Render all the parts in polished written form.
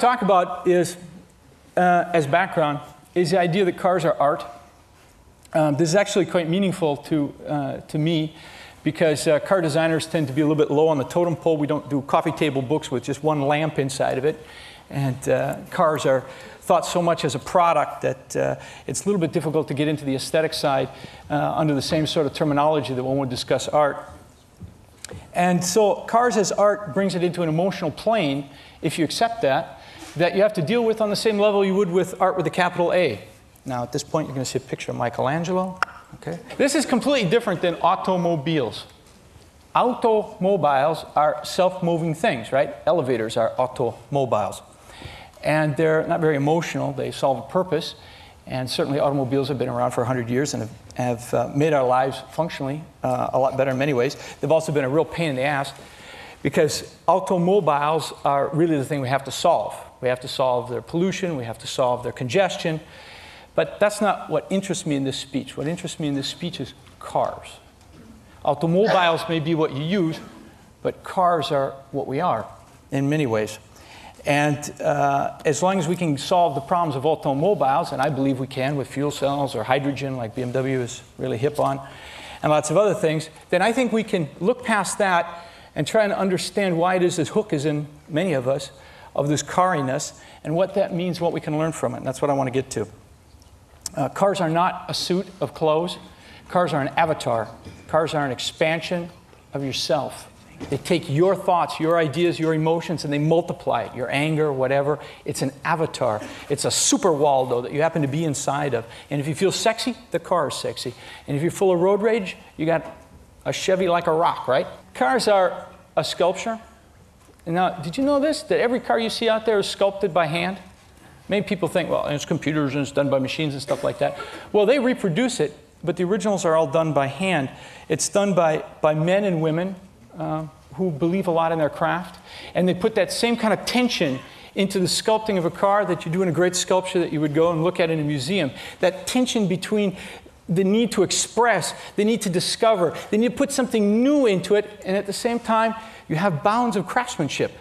talk about is, as background, is the idea that cars are art. This is actually quite meaningful to me, because car designers tend to be a little bit low on the totem pole. We don't do coffee table books with just one lamp inside of it. And cars are thought so much as a product that it's a little bit difficult to get into the aesthetic side under the same sort of terminology that one would discuss art. And so cars as art brings it into an emotional plane, if you accept that you have to deal with on the same level you would with art with a capital A. Now, at this point, you're going to see a picture of Michelangelo. Okay. This is completely different than automobiles. Automobiles are self-moving things, right? Elevators are automobiles. And they're not very emotional. They solve a purpose. And certainly automobiles have been around for 100 years and have made our lives functionally a lot better in many ways. They've also been a real pain in the ass, because automobiles are really the thing we have to solve. We have to solve their pollution. We have to solve their congestion. But that's not what interests me in this speech. What interests me in this speech is cars. Automobiles may be what you use, but cars are what we are in many ways. And as long as we can solve the problems of automobiles, and I believe we can with fuel cells or hydrogen, like BMW is really hip on, and lots of other things, then I think we can look past that and try and understand why it is this hook is in many of us of this cariness, and what that means, what we can learn from it. And that's what I want to get to. Cars are not a suit of clothes. Cars are an avatar. Cars are an expansion of yourself. They take your thoughts, your ideas, your emotions, and they multiply it, your anger, whatever. It's an avatar. It's a super Waldo that you happen to be inside of. And if you feel sexy, the car is sexy. And if you're full of road rage, you got a Chevy like a rock, right? Cars are a sculpture. And now, did you know this? That every car you see out there is sculpted by hand? Many people think, well, it's computers and it's done by machines and stuff like that. Well, they reproduce it, but the originals are all done by hand. It's done by men and women who believe a lot in their craft. And they put that same kind of tension into the sculpting of a car that you do in a great sculpture that you would go and look at in a museum. That tension between the need to express, the need to discover, the need to put something new into it, and at the same time, you have bounds of craftsmanship.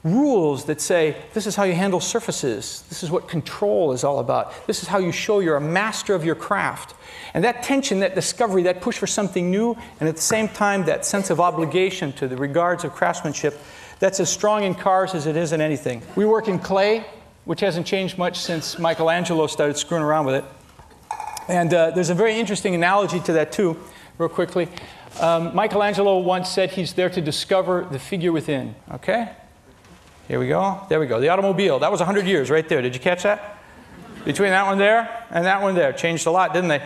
Rules that say, this is how you handle surfaces. This is what control is all about. This is how you show you're a master of your craft. And that tension, that discovery, that push for something new, and at the same time, that sense of obligation to the regards of craftsmanship, that's as strong in cars as it is in anything. We work in clay, which hasn't changed much since Michelangelo started screwing around with it. And there's a very interesting analogy to that, too, real quickly. Michelangelo once said he's there to discover the figure within, okay? Here we go. There we go. The automobile. That was 100 years right there. Did you catch that? Between that one there and that one there. Changed a lot, didn't they?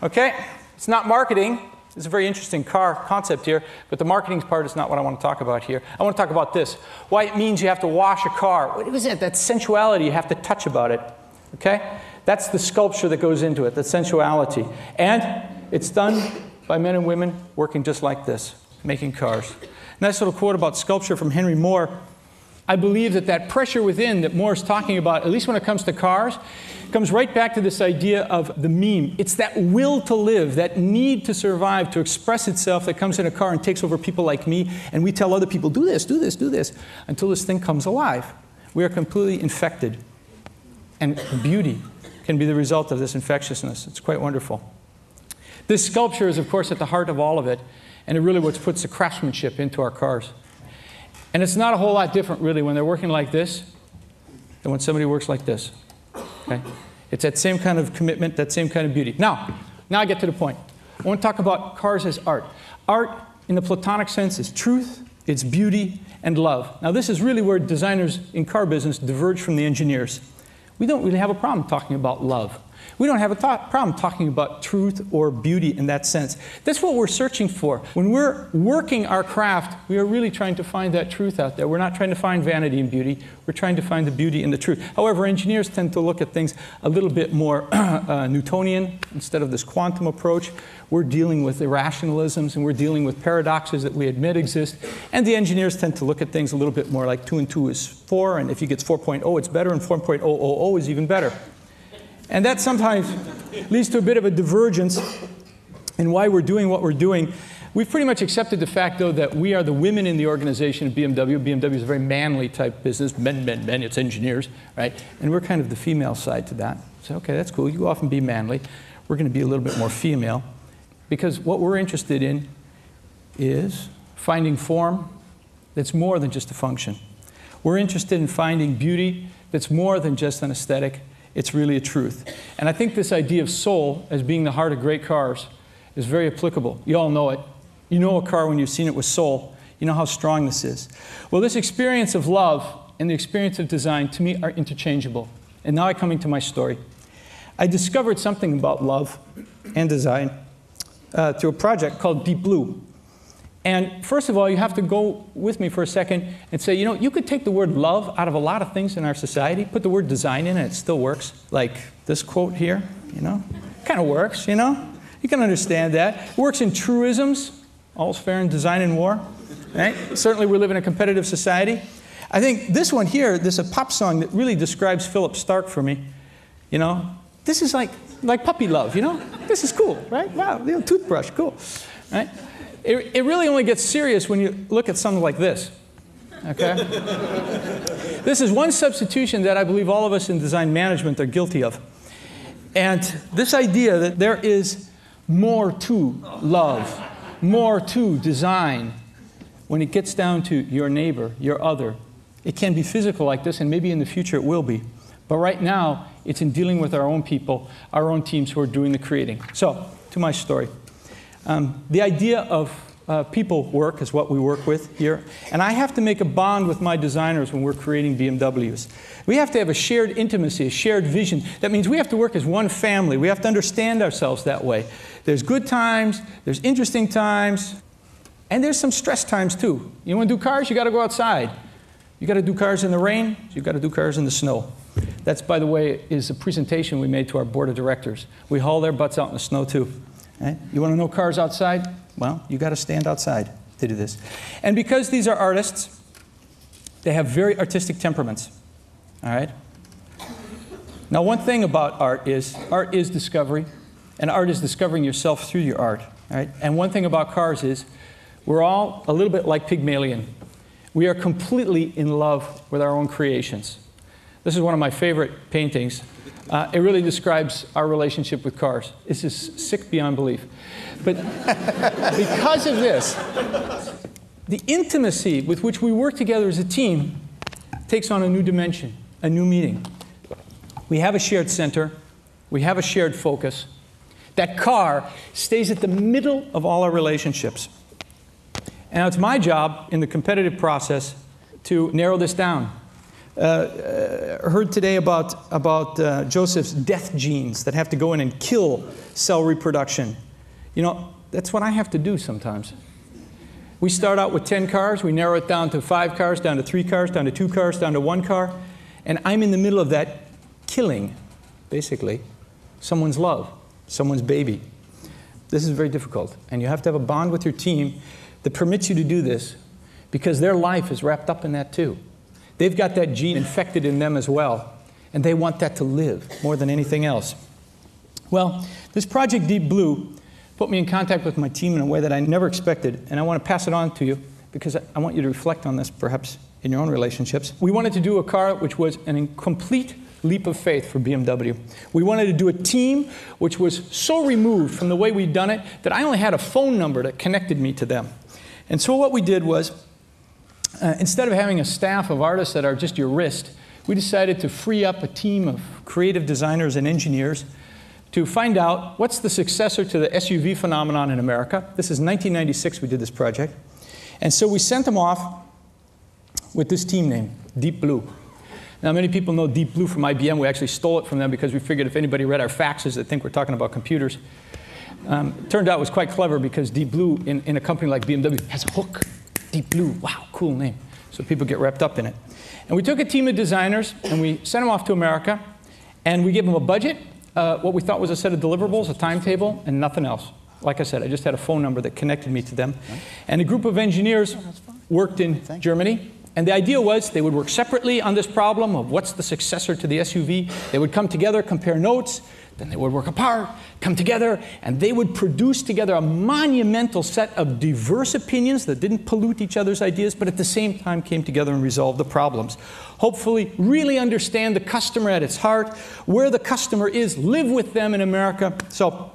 Okay. It's not marketing. It's a very interesting car concept here, but the marketing part is not what I want to talk about here. I want to talk about this. Why it means you have to wash a car. What is it? That sensuality you have to touch about it. Okay? That's the sculpture that goes into it, the sensuality. And it's done by men and women working just like this, making cars. Nice little quote about sculpture from Henry Moore. I believe that that pressure within that Moore is talking about, at least when it comes to cars, comes right back to this idea of the meme. It's that will to live, that need to survive, to express itself that comes in a car and takes over people like me, and we tell other people, do this, do this, do this, until this thing comes alive. We are completely infected. And beauty can be the result of this infectiousness. It's quite wonderful. This sculpture is, of course, at the heart of all of it, and it really what puts the craftsmanship into our cars. And it's not a whole lot different, really, when they're working like this than when somebody works like this. Okay? It's that same kind of commitment, that same kind of beauty. Now I get to the point. I want to talk about cars as art. Art, in the Platonic sense, is truth, it's beauty, and love. Now, this is really where designers in car business diverge from the engineers. We don't really have a problem talking about love. We don't have a problem talking about truth or beauty in that sense. That's what we're searching for. When we're working our craft, we are really trying to find that truth out there. We're not trying to find vanity and beauty. We're trying to find the beauty in the truth. However, engineers tend to look at things a little bit more Newtonian instead of this quantum approach. We're dealing with irrationalisms and we're dealing with paradoxes that we admit exist. And the engineers tend to look at things a little bit more like 2 and 2 is 4, and if he gets 4.0, it's better, and 4.000 is even better. And that sometimes leads to a bit of a divergence in why we're doing what we're doing. We've pretty much accepted the fact, though, that we are the women in the organization of BMW. BMW is a very manly type business. Men, it's engineers, right? And we're kind of the female side to that. So, okay, that's cool. You go off and be manly. We're going to be a little bit more female. Because what we're interested in is finding form that's more than just a function. We're interested in finding beauty that's more than just an aesthetic. It's really a truth. And I think this idea of soul as being the heart of great cars is very applicable. You all know it. You know a car when you've seen it with soul. You know how strong this is. Well, this experience of love and the experience of design, to me, are interchangeable. And now I'm coming to my story. I discovered something about love and design through a project called Deep Blue. And first of all, you have to go with me for a second and say, you know, you could take the word love out of a lot of things in our society, put the word design in, and it still works. Like this quote here, you know, kind of works, you know. You can understand that. It works in truisms. All's fair in design and war, right? Certainly we live in a competitive society. I think this one here, this is a pop song that really describes Philip Stark for me. You know, this is like puppy love, you know? This is cool, right? Wow, little toothbrush, cool, right? It really only gets serious when you look at something like this, okay? This is one substitution that I believe all of us in design management are guilty of. And this idea that there is more to love, more to design, when it gets down to your neighbor, your other. It can be physical like this, and maybe in the future it will be. But right now, it's in dealing with our own people, our own teams who are doing the creating. So, to my story. The idea of people work is what we work with here. And I have to make a bond with my designers when we're creating BMWs. We have to have a shared intimacy, a shared vision. That means we have to work as one family. We have to understand ourselves that way. There's good times, there's interesting times, and there's some stress times too. You want to do cars, you got to go outside. You got to do cars in the rain, you got to do cars in the snow. That's, by the way, is a presentation we made to our board of directors. We haul their butts out in the snow too. Right? You want to know cars outside? Well, you got to stand outside to do this. And because these are artists, they have very artistic temperaments. All right? Now, one thing about art is discovery, and art is discovering yourself through your art. All right? And one thing about cars is we're all a little bit like Pygmalion. We are completely in love with our own creations. This is one of my favorite paintings. It really describes our relationship with cars. This is sick beyond belief. But because of this, the intimacy with which we work together as a team takes on a new dimension, a new meaning. We have a shared center. We have a shared focus. That car stays at the middle of all our relationships. And it's my job in the competitive process to narrow this down. Heard today about Joseph's death genes that have to go in and kill cell reproduction. You know, that's what I have to do sometimes. We start out with 10 cars, we narrow it down to 5 cars, down to 3 cars, down to 2 cars, down to 1 car, and I'm in the middle of that killing, basically, someone's love, someone's baby. This is very difficult, and you have to have a bond with your team that permits you to do this, because their life is wrapped up in that too. They've got that gene infected in them as well, and they want that to live more than anything else. Well, this project Deep Blue put me in contact with my team in a way that I never expected, and I want to pass it on to you because I want you to reflect on this perhaps in your own relationships. We wanted to do a car which was a complete leap of faith for BMW. We wanted to do a team which was so removed from the way we'd done it that I only had a phone number that connected me to them. And so what we did was, instead of having a staff of artists that are just your wrist, we decided to free up a team of creative designers and engineers to find out what's the successor to the SUV phenomenon in America. This is 1996 we did this project. And so we sent them off with this team name, Deep Blue. Now, many people know Deep Blue from IBM. We actually stole it from them because we figured if anybody read our faxes, they'd think we're talking about computers. Turned out it was quite clever because Deep Blue in a company like BMW has a hook. Deep Blue, wow, cool name. So people get wrapped up in it. And we took a team of designers and we sent them off to America and we gave them a budget, what we thought was a set of deliverables, a timetable, and nothing else. Like I said, I just had a phone number that connected me to them. And a group of engineers worked in Germany, And the idea was they would work separately on this problem of what's the successor to the SUV. They would come together, compare notes, then they would work apart, come together, and they would produce together a monumental set of diverse opinions that didn't pollute each other's ideas, but at the same time came together and resolved the problems. Hopefully, really understand the customer at its heart, where the customer is, live with them in America. So,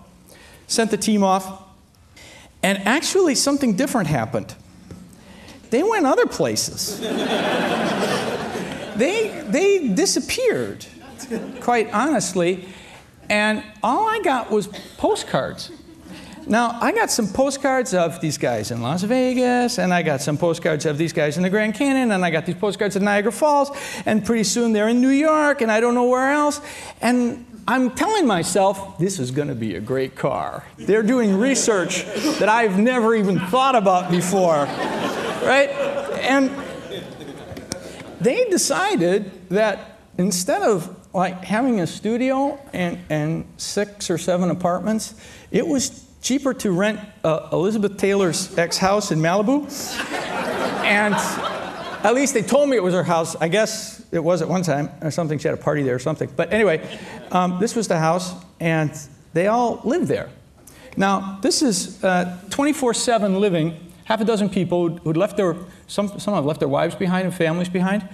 sent the team off, and actually something different happened. They went other places. They disappeared, quite honestly, and all I got was postcards. Now, I got some postcards of these guys in Las Vegas, and I got some postcards of these guys in the Grand Canyon, and I got these postcards of Niagara Falls, and pretty soon they're in New York, and I don't know where else. And I'm telling myself, this is going to be a great car. They're doing research that I've never even thought about before, right? And they decided that instead of like having a studio and 6 or 7 apartments, it was cheaper to rent Elizabeth Taylor's ex-house in Malibu. And at least they told me it was her house. I guess it was at one time or something. She had a party there or something. But anyway, this was the house, and they all lived there. Now, this is 24/7 living, half a dozen people who'd left their, some have left their wives behind and families behind.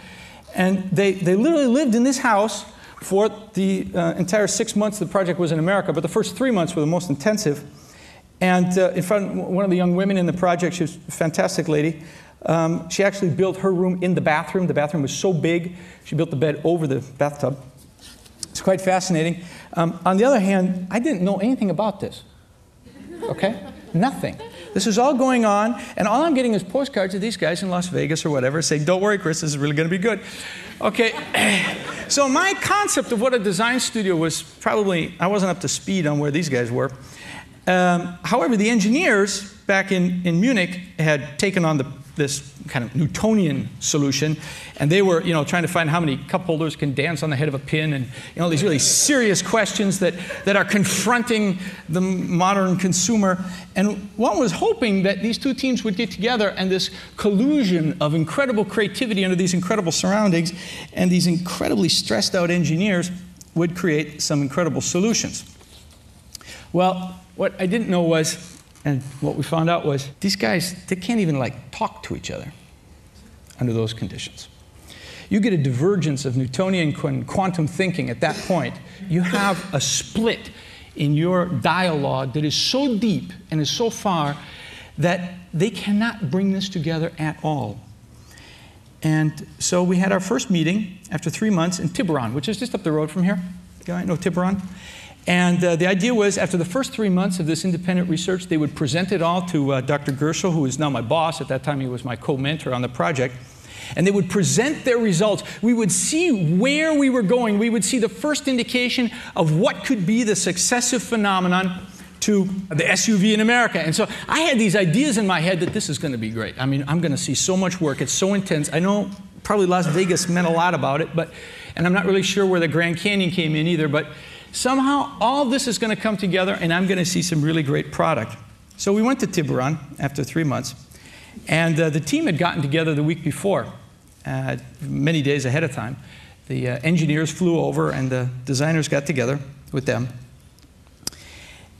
And they literally lived in this house for the entire 6 months the project was in America, but the first 3 months were the most intensive. And in front, one of the young women in the project, she was a fantastic lady, she actually built her room in the bathroom. The bathroom was so big, she built the bed over the bathtub. It's quite fascinating. On the other hand, I didn't know anything about this, okay? Nothing. This is all going on, and all I'm getting is postcards of these guys in Las Vegas or whatever saying, don't worry, Chris, this is really going to be good. Okay, so my concept of what a design studio was probably, I wasn't up to speed on where these guys were. However, the engineers back in Munich had taken on this kind of Newtonian solution, and they were, trying to find how many cup holders can dance on the head of a pin, and these really serious questions that are confronting the modern consumer. And one was hoping that these two teams would get together, and this collusion of incredible creativity under these incredible surroundings and these incredibly stressed out engineers would create some incredible solutions. Well, what I didn't know was, and what we found out was, these guys, they can't even talk to each other under those conditions. You get a divergence of Newtonian quantum thinking at that point. You have a split in your dialogue that is so deep and is so far that they cannot bring this together at all. And so we had our first meeting after 3 months in Tiburon, which is just up the road from here. You guys know Tiburon? And the idea was, after the first 3 months of this independent research, they would present it all to Dr. Gershel, who is now my boss. At that time, he was my co-mentor on the project. And they would present their results. We would see where we were going. We would see the first indication of what could be the successive phenomenon to the SUV in America. And so I had these ideas in my head that this is going to be great. I mean, I'm going to see so much work. It's so intense. I know probably Las Vegas meant a lot about it, and I'm not really sure where the Grand Canyon came in either, but somehow, all this is going to come together, and I'm going to see some really great product. So we went to Tiburon after 3 months, and the team had gotten together the week before, many days ahead of time. The engineers flew over, and the designers got together with them,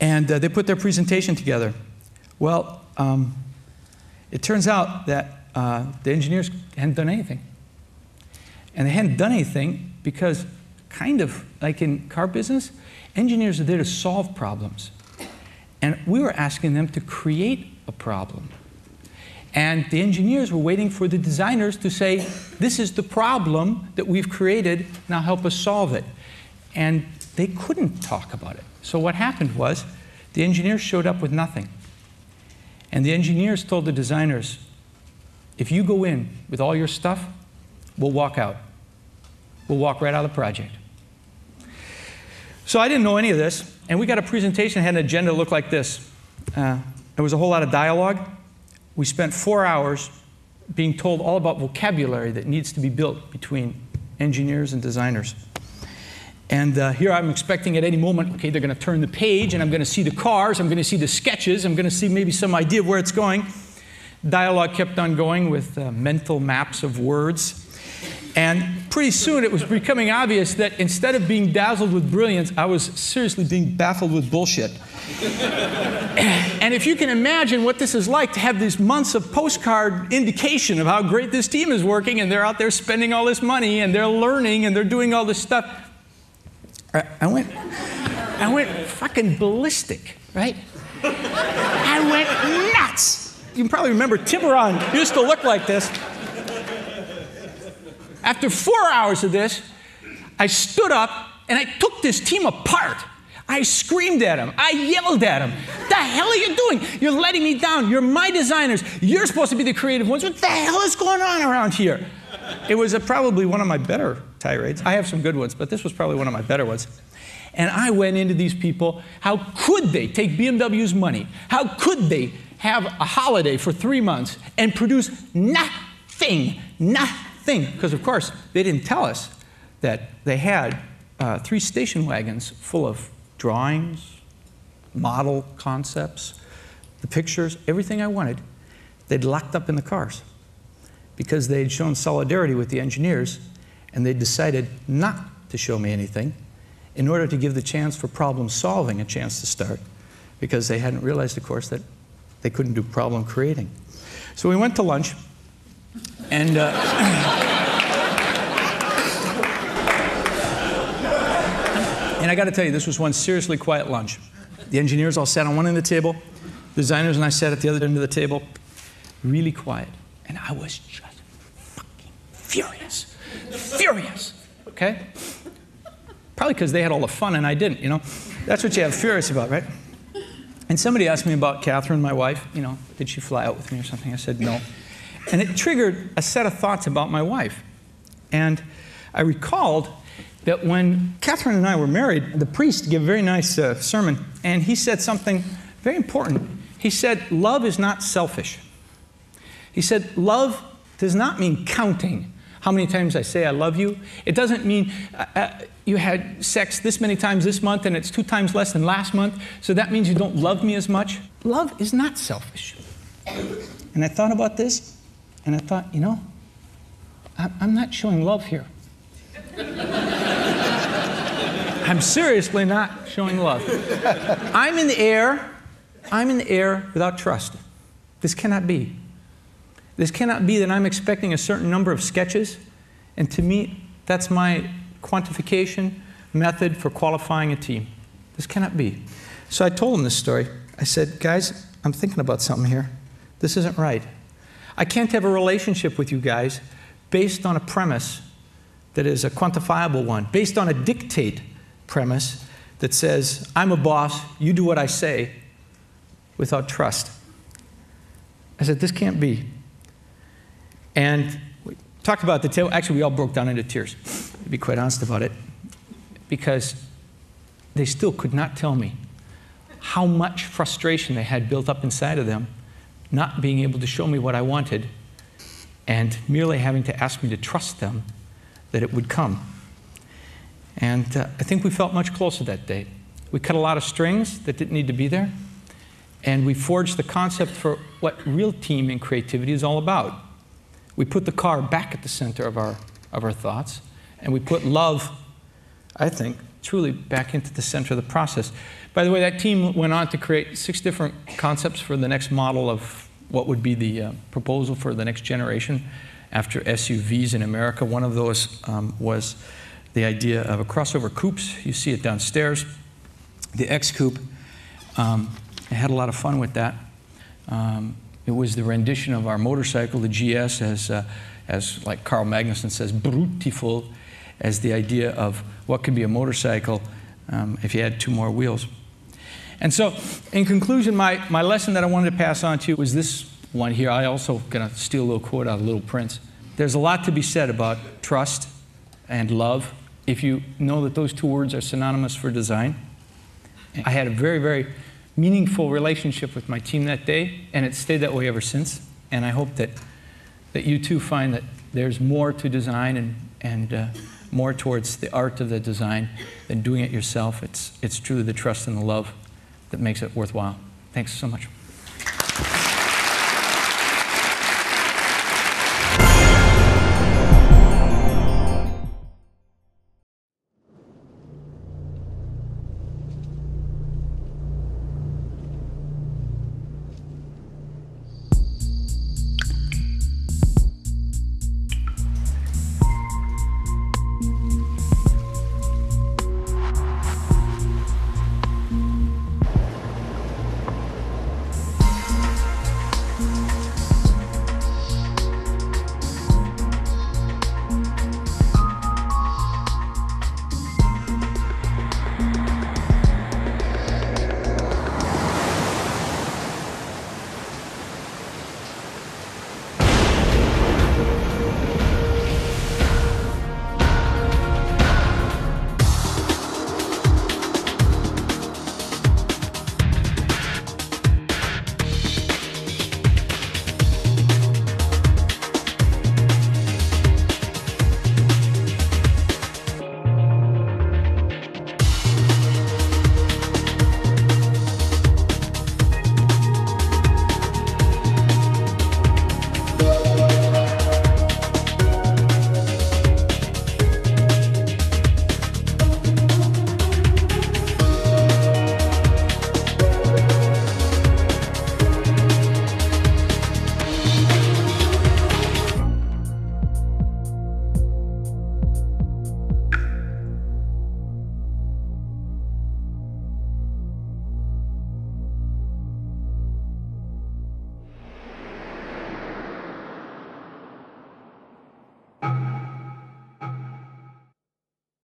and they put their presentation together. Well, it turns out that the engineers hadn't done anything. And they hadn't done anything because, kind of like in car business, engineers are there to solve problems. And we were asking them to create a problem. And the engineers were waiting for the designers to say, this is the problem that we've created, now help us solve it. And they couldn't talk about it. So what happened was, the engineers showed up with nothing. And the engineers told the designers, if you go in with all your stuff, we'll walk out. We'll walk right out of the project. So I didn't know any of this, and we got a presentation that had an agenda that looked like this. There was a whole lot of dialogue. We spent 4 hours being told all about vocabulary that needs to be built between engineers and designers. And here I'm expecting at any moment, okay, they're going to turn the page, and I'm going to see the cars, I'm going to see the sketches, I'm going to see maybe some idea of where it's going. dialogue kept on going with mental maps of words. And pretty soon it was becoming obvious that instead of being dazzled with brilliance, I was seriously being baffled with bullshit. And if you can imagine what this is like to have these months of postcard indication of how great this team is working, and they're out there spending all this money, and they're learning, and they're doing all this stuff, I went fucking ballistic, right? I went nuts. You can probably remember Tiburon used to look like this. After 4 hours of this, I stood up and I took this team apart. I screamed at them. I yelled at them. The hell are you doing? You're letting me down. You're my designers. You're supposed to be the creative ones. What the hell is going on around here? It was probably one of my better tirades. I have some good ones, but this was probably one of my better ones. And I went into these people. How could they take BMW's money? How could they have a holiday for 3 months and produce nothing? Nothing. Because, of course, they didn't tell us that they had 3 station wagons full of drawings, model concepts, the pictures, everything I wanted, they'd locked up in the cars because they'd shown solidarity with the engineers, and they decided not to show me anything in order to give the chance for problem solving a chance to start, because they hadn't realized, of course, that they couldn't do problem creating. So we went to lunch, and and I got to tell you, this was one seriously quiet lunch. The engineers all sat on one end of the table. The designers and I sat at the other end of the table. Really quiet. And I was just fucking furious. Furious. Okay? Probably because they had all the fun and I didn't, you know? That's what you have furious about, right? And somebody asked me about Catherine, my wife. You know, did she fly out with me or something? I said no. And it triggered a set of thoughts about my wife. And I recalled that when Catherine and I were married, the priest gave a very nice sermon, and he said something very important. He said, love is not selfish. He said, love does not mean counting how many times I say I love you. It doesn't mean you had sex this many times this month and it's 2 times less than last month, so that means you don't love me as much. Love is not selfish. And I thought about this, and I thought, you know, I'm not showing love here. I'm seriously not showing love. I'm in the air without trust. This cannot be. This cannot be that I'm expecting a certain number of sketches, and to me, that's my quantification method for qualifying a team. This cannot be. So I told them this story. I said, guys, I'm thinking about something here. This isn't right. I can't have a relationship with you guys based on a premise that is a quantifiable one, based on a dictate premise that says, I'm a boss, you do what I say, without trust. I said, this can't be. And we talked about the table. Actually, we all broke down into tears, to be quite honest about it, because they still could not tell me how much frustration they had built up inside of them, not being able to show me what I wanted, and merely having to ask me to trust them that it would come. And I think we felt much closer that day. We cut a lot of strings that didn't need to be there, and we forged the concept for what real team and creativity is all about. We put the car back at the center of our thoughts, and we put love, I think, truly back into the center of the process. By the way, that team went on to create 6 different concepts for the next model of what would be the proposal for the next generation after SUVs in America. One of those was the idea of a crossover coupes. You see it downstairs. The X Coupe. I had a lot of fun with that. It was the rendition of our motorcycle, the GS, as like Carl Magnuson says, beautiful, as the idea of what could be a motorcycle if you had 2 more wheels. And so, in conclusion, my lesson that I wanted to pass on to you was this one here. I also going to steal a little quote out of Little Prince. There's a lot to be said about trust and love if you know that those 2 words are synonymous for design. I had a very, very meaningful relationship with my team that day, and it's stayed that way ever since. And I hope that you too find that there's more to design and more towards the art of the design than doing it yourself. It's truly the trust and the love that makes it worthwhile. Thanks so much.